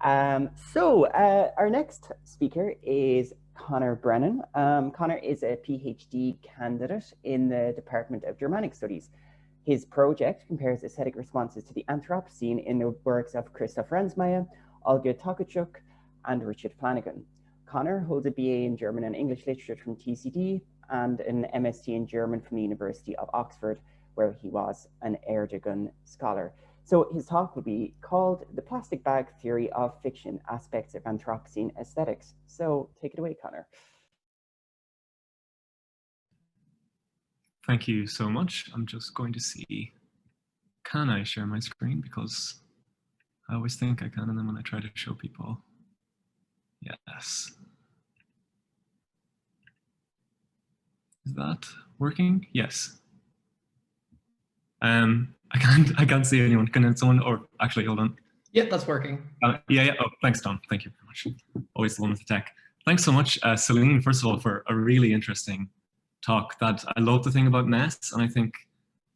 Our next speaker is Conor Brennan. Conor is a PhD candidate in the Department of Germanic Studies. His project compares aesthetic responses to the Anthropocene in the works of Christoph Ransmayr, Olga Tokarczuk, and Richard Flanagan. Conor holds a BA in German and English Literature from TCD and an MSc in German from the University of Oxford, where he was an Erdogan scholar. So his talk will be called The Plastic Bag Theory of Fiction, Aspects of Anthropocene Aesthetics. So take it away, Conor. Thank you so much. I'm just going to see, can I share my screen? Because I always think I can, and then when I try to show people, yes. Is that working? Yes. I can't see anyone. Can someone, or actually, hold on. Yeah, that's working. Yeah. Oh, thanks, Tom. Thank you very much. Always the one with the tech. Thanks so much, Celine, first of all, for a really interesting talk. That I love the thing about mess, and I think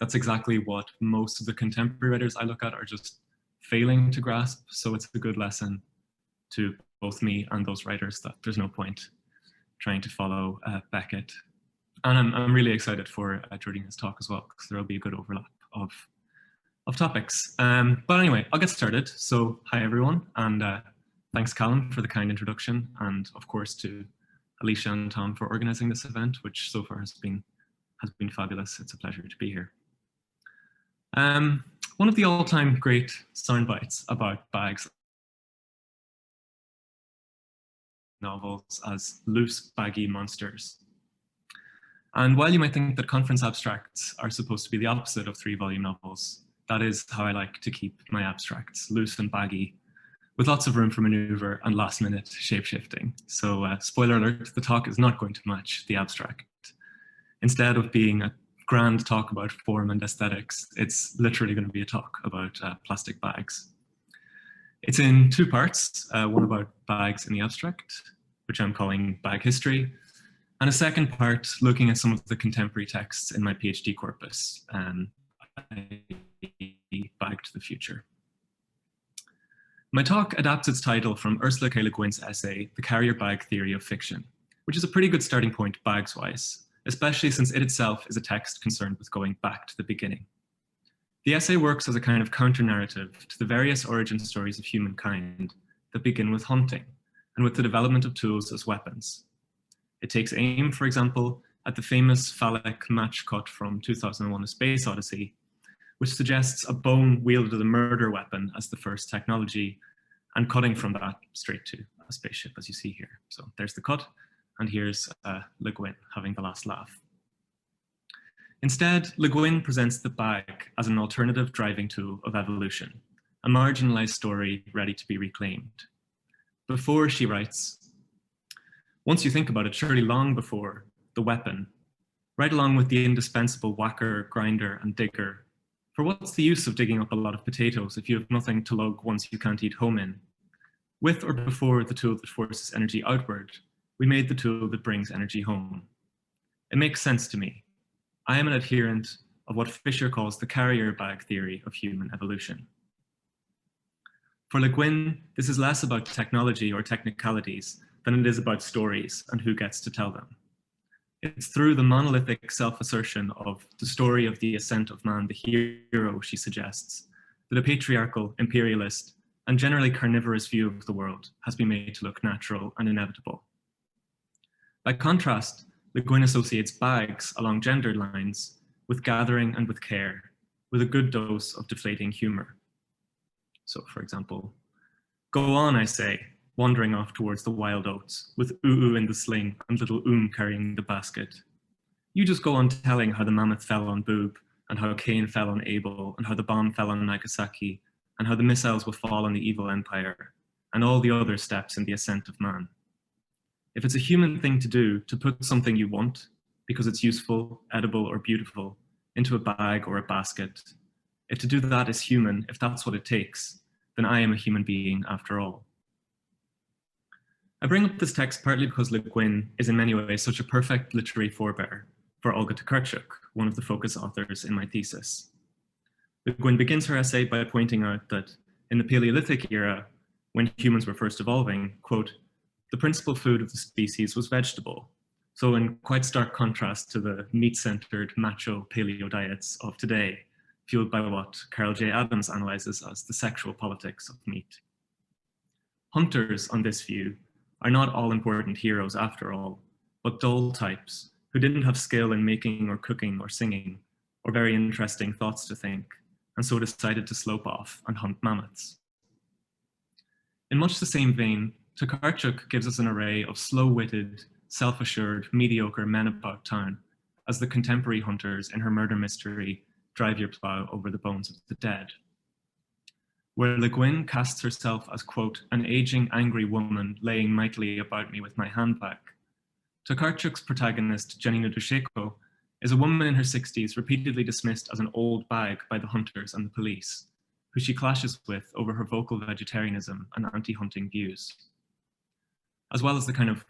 that's exactly what most of the contemporary writers I look at are just failing to grasp. So it's a good lesson to both me and those writers that there's no point trying to follow Beckett. And I'm really excited for Georgina's talk as well, because there will be a good overlap of topics. But anyway, I'll get started. So hi everyone, and thanks Callum for the kind introduction, and of course to Alicia and Tom for organizing this event, which so far has been fabulous. It's a pleasure to be here. One of the all-time great sound bites about bags novels as loose, baggy monsters. And while you might think that conference abstracts are supposed to be the opposite of 3-volume novels, that is how I like to keep my abstracts, loose and baggy, with lots of room for maneuver and last-minute shape-shifting. So spoiler alert, the talk is not going to match the abstract. Instead of being a grand talk about form and aesthetics, it's literally going to be a talk about plastic bags. It's in 2 parts, one about bags in the abstract, which I'm calling Bag History, and a second part looking at some of the contemporary texts in my PhD corpus, Bag to the Future. My talk adapts its title from Ursula K. Le Guin's essay, The Carrier Bag Theory of Fiction, which is a pretty good starting point bags-wise, especially since it itself is a text concerned with going back to the beginning. The essay works as a kind of counter-narrative to the various origin stories of humankind that begin with hunting and with the development of tools as weapons. It takes aim, for example, at the famous phallic match cut from 2001: A Space Odyssey, which suggests a bone wielded as a murder weapon as the first technology, and cutting from that straight to a spaceship, as you see here. So there's the cut, and here's Le Guin having the last laugh. Instead, Le Guin presents the bag as an alternative driving tool of evolution, a marginalized story ready to be reclaimed. Before, she writes, once you think about it, surely long before the weapon, right along with the indispensable whacker, grinder, and digger, for what's the use of digging up a lot of potatoes if you have nothing to lug once you can't eat home in? With or before the tool that forces energy outward, we made the tool that brings energy home. It makes sense to me. I am an adherent of what Fisher calls the carrier bag theory of human evolution. For Le Guin, this is less about technology or technicalities than it is about stories and who gets to tell them. It's through the monolithic self-assertion of the story of the ascent of man, the hero, she suggests, that a patriarchal, imperialist, and generally carnivorous view of the world has been made to look natural and inevitable. By contrast, Le Guin associates bags along gendered lines with gathering and with care, with a good dose of deflating humor. So, for example, go on, I say, wandering off towards the wild oats, with oo in the sling and little carrying the basket. You just go on telling how the mammoth fell on Boob, and how Cain fell on Abel, and how the bomb fell on Nagasaki, and how the missiles will fall on the evil empire, and all the other steps in the ascent of man. If it's a human thing to do, to put something you want, because it's useful, edible, or beautiful, into a bag or a basket, if to do that is human, if that's what it takes, then I am a human being after all. I bring up this text partly because Le Guin is in many ways such a perfect literary forebear for Olga Tokarczuk, one of the focus authors in my thesis. Le Guin begins her essay by pointing out that in the Paleolithic era, when humans were first evolving, quote, the principal food of the species was vegetable. So in quite stark contrast to the meat-centered macho paleo diets of today, fueled by what Carl J. Adams analyzes as the sexual politics of meat. Hunters, on this view, are not all-important heroes after all, but dull types who didn't have skill in making or cooking or singing, or very interesting thoughts to think, and so decided to slope off and hunt mammoths. In much the same vein, Tokarczuk gives us an array of slow-witted, self-assured, mediocre men about town as the contemporary hunters in her murder mystery Drive Your Plow Over the Bones of the Dead. Where Le Guin casts herself as, quote, an aging, angry woman laying mightily about me with my handbag, Tokarczuk's protagonist, Janina Duszeko, is a woman in her 60s repeatedly dismissed as an old bag by the hunters and the police, who she clashes with over her vocal vegetarianism and anti-hunting views, as well as the kind of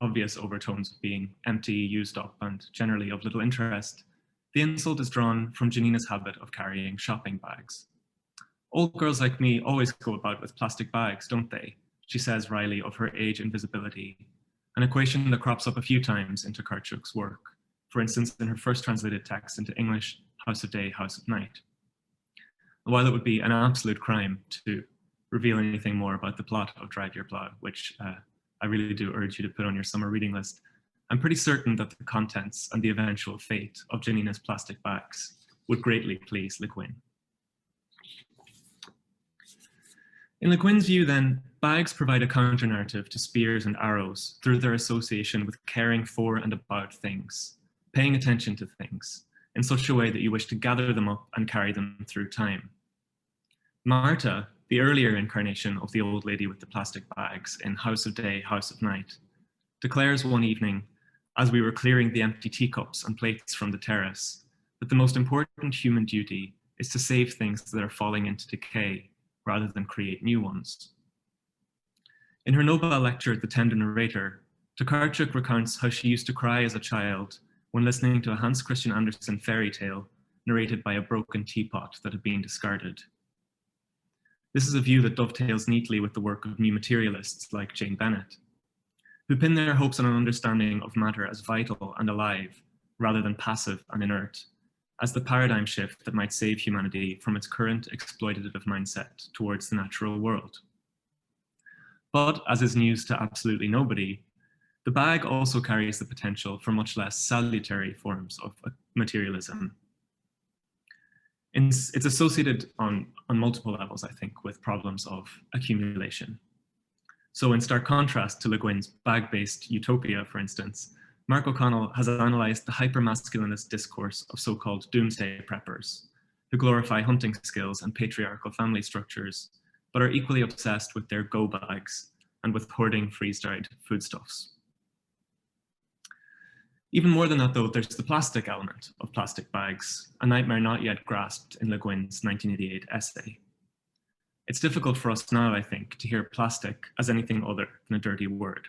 obvious overtones of being empty, used up, and generally of little interest. The insult is drawn from Janina's habit of carrying shopping bags. Old girls like me always go about with plastic bags, don't they? She says wryly of her age invisibility, an equation that crops up a few times in Tokarczuk's work, for instance, in her first translated text into English, House of Day, House of Night. While it would be an absolute crime to reveal anything more about the plot of Drive Your Plow, which I really do urge you to put on your summer reading list, I'm pretty certain that the contents and the eventual fate of Janina's plastic bags would greatly please Le Guin. In Le Guin's view, then, bags provide a counter-narrative to spears and arrows through their association with caring for and about things, paying attention to things, in such a way that you wish to gather them up and carry them through time. Marta, the earlier incarnation of the old lady with the plastic bags in House of Day, House of Night, declares one evening, as we were clearing the empty teacups and plates from the terrace, that the most important human duty is to save things that are falling into decay, rather than create new ones. In her Nobel lecture, The Tender Narrator, Tokarczuk recounts how she used to cry as a child when listening to a Hans Christian Andersen fairy tale narrated by a broken teapot that had been discarded. This is a view that dovetails neatly with the work of new materialists like Jane Bennett, who pin their hopes on an understanding of matter as vital and alive, rather than passive and inert, as the paradigm shift that might save humanity from its current exploitative mindset towards the natural world. But, as is news to absolutely nobody, the bag also carries the potential for much less salutary forms of materialism. It's associated on multiple levels, I think, with problems of accumulation. So in stark contrast to Le Guin's bag-based utopia, for instance, Mark O'Connell has analysed the hyper-masculinist discourse of so-called doomsday preppers, who glorify hunting skills and patriarchal family structures, but are equally obsessed with their go bags and with hoarding freeze-dried foodstuffs. Even more than that, though, there's the plastic element of plastic bags, a nightmare not yet grasped in Le Guin's 1988 essay. It's difficult for us now, I think, to hear plastic as anything other than a dirty word.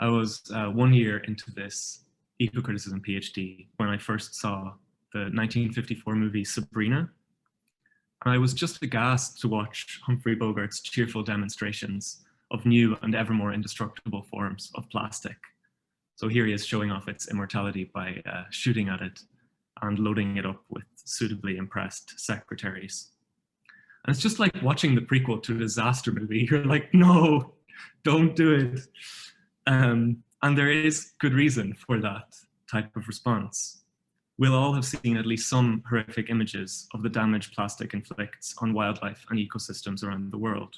I was 1 year into this eco-criticism PhD when I first saw the 1954 movie Sabrina. And I was just aghast to watch Humphrey Bogart's cheerful demonstrations of new and ever more indestructible forms of plastic. So here he is showing off its immortality by shooting at it and loading it up with suitably impressed secretaries. And it's just like watching the prequel to a disaster movie. You're like, no, don't do it. And there is good reason for that type of response. We'll all have seen at least some horrific images of the damage plastic inflicts on wildlife and ecosystems around the world.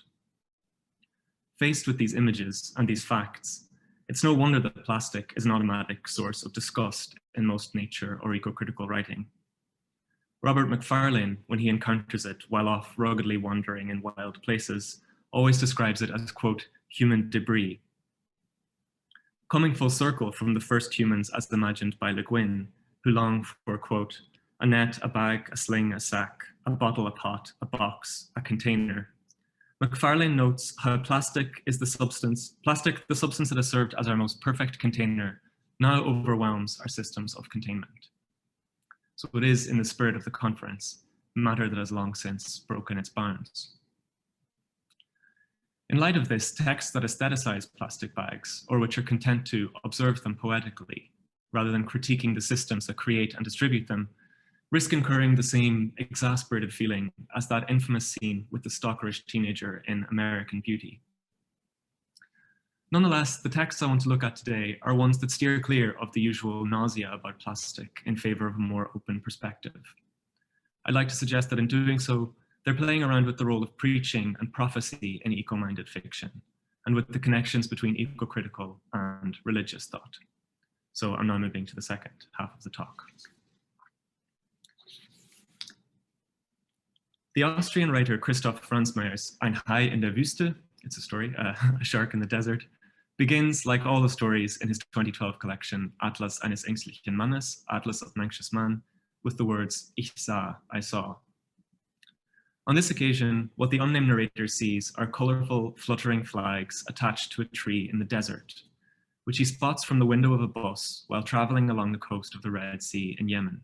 Faced with these images and these facts, it's no wonder that plastic is an automatic source of disgust in most nature or eco-critical writing. Robert Macfarlane, when he encounters it while off ruggedly wandering in wild places, always describes it as, quote, human debris. Coming full circle from the first humans as imagined by Le Guin, who long for, quote, a net, a bag, a sling, a sack, a bottle, a pot, a box, a container. Macfarlane notes how plastic, the substance that has served as our most perfect container, now overwhelms our systems of containment. So it is, in the spirit of the conference, matter that has long since broken its bounds. In light of this, texts that aestheticize plastic bags, or which are content to observe them poetically, rather than critiquing the systems that create and distribute them, risk incurring the same exasperated feeling as that infamous scene with the stalkerish teenager in American Beauty. Nonetheless, the texts I want to look at today are ones that steer clear of the usual nausea about plastic in favor of a more open perspective. I'd like to suggest that in doing so, they're playing around with the role of preaching and prophecy in eco-minded fiction, and with the connections between eco-critical and religious thought. So I'm now moving to the second half of the talk. The Austrian writer Christoph Ransmayr's Ein Hai in der Wüste, it's a story, a shark in the desert, begins, like all the stories in his 2012 collection, Atlas eines ängstlichen Mannes, Atlas of an Anxious Man, with the words, Ich sah, I saw. On this occasion, what the unnamed narrator sees are colorful, fluttering flags attached to a tree in the desert, which he spots from the window of a bus while traveling along the coast of the Red Sea in Yemen.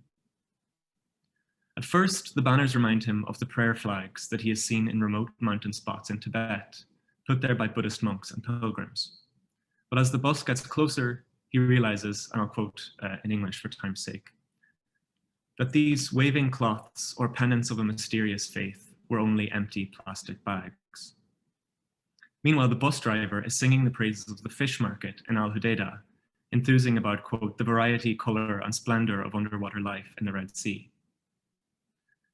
At first, the banners remind him of the prayer flags that he has seen in remote mountain spots in Tibet, put there by Buddhist monks and pilgrims. But as the bus gets closer, he realizes, and I'll quote in English for time's sake, that these waving cloths or pennants of a mysterious faith were only empty plastic bags. Meanwhile, the bus driver is singing the praises of the fish market in Al Hudaydah, enthusing about, quote, the variety, color, and splendor of underwater life in the Red Sea.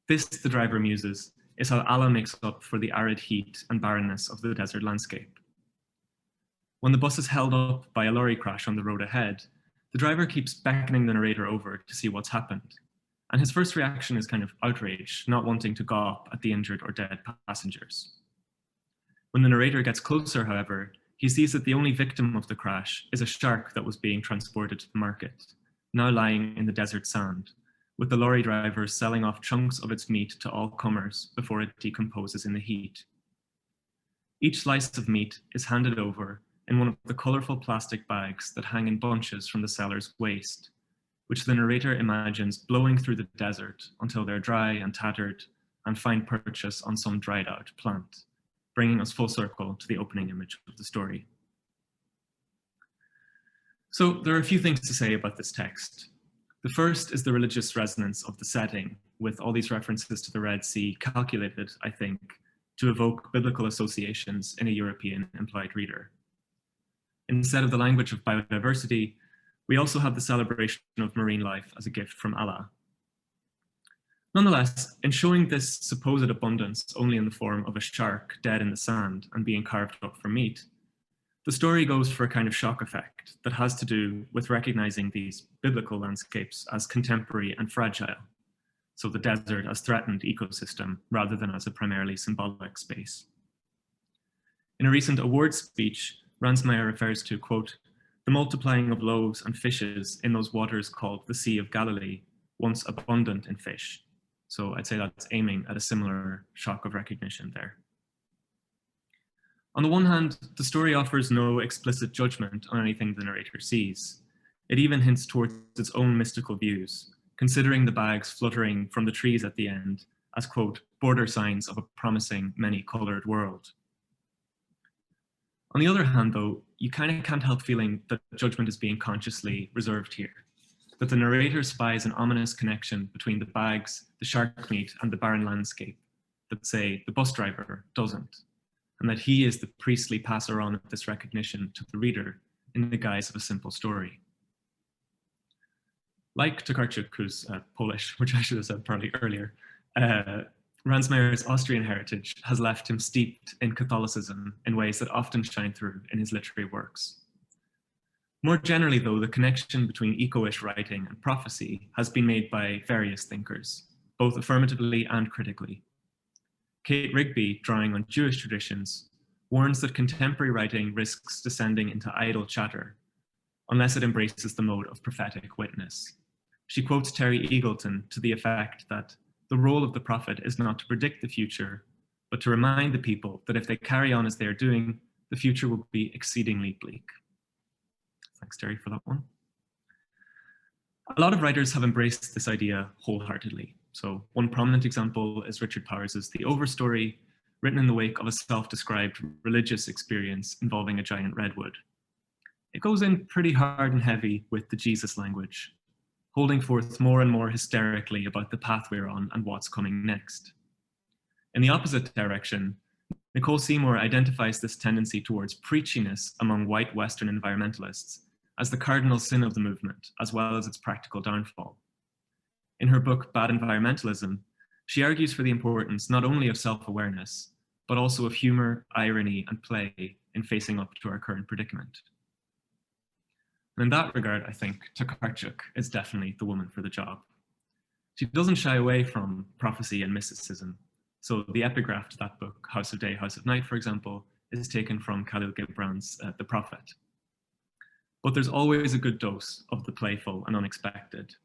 This, the driver muses, is how Allah makes up for the arid heat and barrenness of the desert landscape. When the bus is held up by a lorry crash on the road ahead, the driver keeps beckoning the narrator over to see what's happened. And his first reaction is kind of outrage, not wanting to gawp at the injured or dead passengers. When the narrator gets closer, however, he sees that the only victim of the crash is a shark that was being transported to the market, now lying in the desert sand, with the lorry driver selling off chunks of its meat to all comers before it decomposes in the heat. Each slice of meat is handed over in one of the colorful plastic bags that hang in bunches from the seller's waist, which the narrator imagines blowing through the desert until they're dry and tattered and find purchase on some dried out plant, bringing us full circle to the opening image of the story. So there are a few things to say about this text. The first is the religious resonance of the setting, with all these references to the Red Sea calculated, I think, to evoke biblical associations in a European implied reader. Instead of the language of biodiversity, we also have the celebration of marine life as a gift from Allah. Nonetheless, in showing this supposed abundance only in the form of a shark dead in the sand and being carved up for meat, the story goes for a kind of shock effect that has to do with recognizing these biblical landscapes as contemporary and fragile, so the desert as threatened ecosystem rather than as a primarily symbolic space. In a recent awards speech, Ransmayr refers to, quote, the multiplying of loaves and fishes in those waters called the Sea of Galilee, once abundant in fish. So I'd say that's aiming at a similar shock of recognition there. On the one hand, the story offers no explicit judgment on anything the narrator sees. It even hints towards its own mystical views, considering the bags fluttering from the trees at the end as, quote, border signs of a promising many-colored world. On the other hand, though, you kind of can't help feeling that judgment is being consciously reserved here, that the narrator spies an ominous connection between the bags, the shark meat, and the barren landscape that, say, the bus driver doesn't, and that he is the priestly passer on of this recognition to the reader in the guise of a simple story. Like Tokarczuk, who's Polish, which I should have said probably earlier, Ransmayr's Austrian heritage has left him steeped in Catholicism in ways that often shine through in his literary works. More generally, though, the connection between eco-ish writing and prophecy has been made by various thinkers, both affirmatively and critically. Kate Rigby, drawing on Jewish traditions, warns that contemporary writing risks descending into idle chatter unless it embraces the mode of prophetic witness. She quotes Terry Eagleton to the effect that the role of the prophet is not to predict the future, but to remind the people that if they carry on as they are doing, the future will be exceedingly bleak. Thanks, Terry, for that one. A lot of writers have embraced this idea wholeheartedly. So one prominent example is Richard Powers's The Overstory, written in the wake of a self-described religious experience involving a giant redwood. It goes in pretty hard and heavy with the Jesus language, holding forth more and more hysterically about the path we're on and what's coming next. In the opposite direction, Nicole Seymour identifies this tendency towards preachiness among white Western environmentalists as the cardinal sin of the movement, as well as its practical downfall. In her book, Bad Environmentalism, she argues for the importance not only of self-awareness, but also of humor, irony, and play in facing up to our current predicament. And in that regard, I think Tokarczuk is definitely the woman for the job. She doesn't shy away from prophecy and mysticism. So the epigraph to that book, House of Day, House of Night, for example, is taken from Khalil Gibran's The Prophet. But there's always a good dose of the playful and unexpected.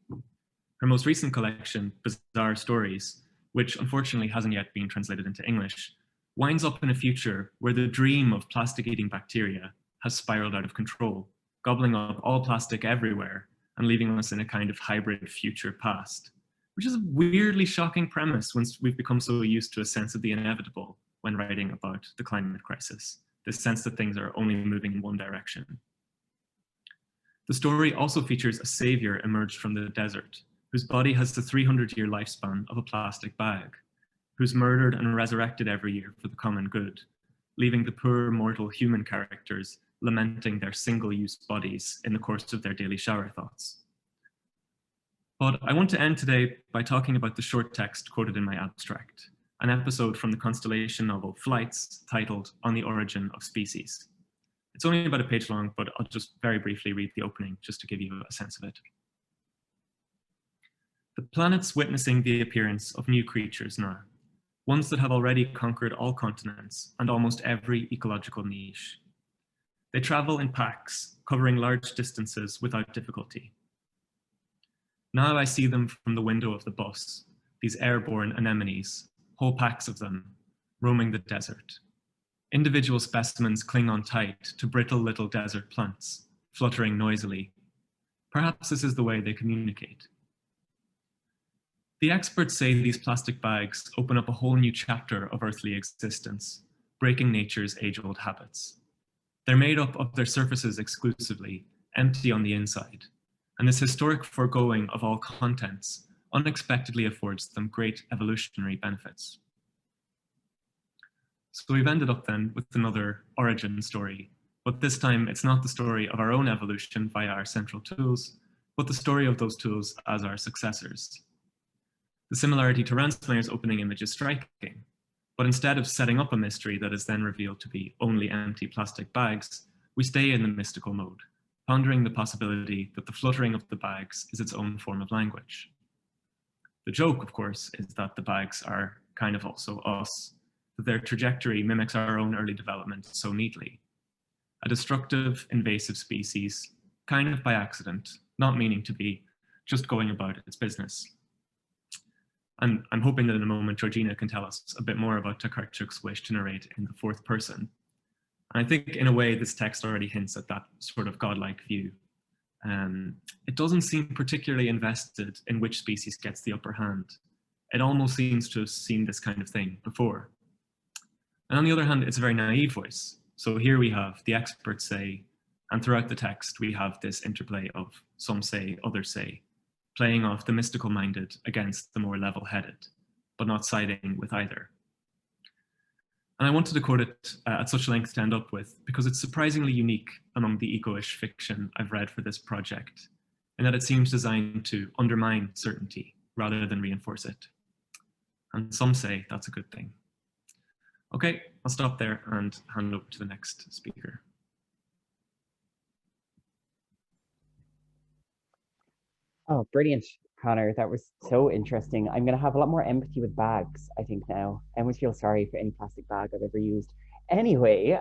Her most recent collection, Bizarre Stories, which unfortunately hasn't yet been translated into English, winds up in a future where the dream of plastic-eating bacteria has spiraled out of control, gobbling up all plastic everywhere and leaving us in a kind of hybrid future past, which is a weirdly shocking premise once we've become so used to a sense of the inevitable when writing about the climate crisis, this sense that things are only moving in one direction. The story also features a savior emerged from the desert, whose body has the 300-year lifespan of a plastic bag, who's murdered and resurrected every year for the common good, leaving the poor mortal human characters lamenting their single-use bodies in the course of their daily shower thoughts. But I want to end today by talking about the short text quoted in my abstract, an episode from the Constellation novel Flights titled On the Origin of Species. It's only about a page long, but I'll just very briefly read the opening just to give you a sense of it. The planet's witnessing the appearance of new creatures now, ones that have already conquered all continents and almost every ecological niche. They travel in packs, covering large distances without difficulty. Now I see them from the window of the bus, these airborne anemones, whole packs of them, roaming the desert. Individual specimens cling on tight to brittle little desert plants, fluttering noisily. Perhaps this is the way they communicate. The experts say these plastic bags open up a whole new chapter of earthly existence, breaking nature's age-old habits. They're made up of their surfaces exclusively, empty on the inside, and this historic foregoing of all contents unexpectedly affords them great evolutionary benefits. So we've ended up then with another origin story, but this time it's not the story of our own evolution via our central tools, but the story of those tools as our successors. The similarity to Ransmayr's opening image is striking, but instead of setting up a mystery that is then revealed to be only empty plastic bags, we stay in the mystical mode, pondering the possibility that the fluttering of the bags is its own form of language. The joke, of course, is that the bags are kind of also us, that their trajectory mimics our own early development so neatly. A destructive, invasive species, kind of by accident, not meaning to be, just going about its business. And I'm hoping that in a moment, Georgina can tell us a bit more about Tokarczuk's wish to narrate in the fourth person. And I think in a way, this text already hints at that sort of godlike view. It doesn't seem particularly invested in which species gets the upper hand. It almost seems to have seen this kind of thing before. And on the other hand, it's a very naive voice. So here we have the experts say, and throughout the text, we have this interplay of some say, others say, playing off the mystical minded against the more level-headed, but not siding with either. And I wanted to quote it at such length to end up with, because it's surprisingly unique among the eco-ish fiction I've read for this project, in that it seems designed to undermine certainty rather than reinforce it. And some say that's a good thing. Okay, I'll stop there and hand over to the next speaker. Oh, brilliant, Conor. That was so interesting. I'm going to have a lot more empathy with bags, I think, now. I always feel sorry for any plastic bag I've ever used. Anyway,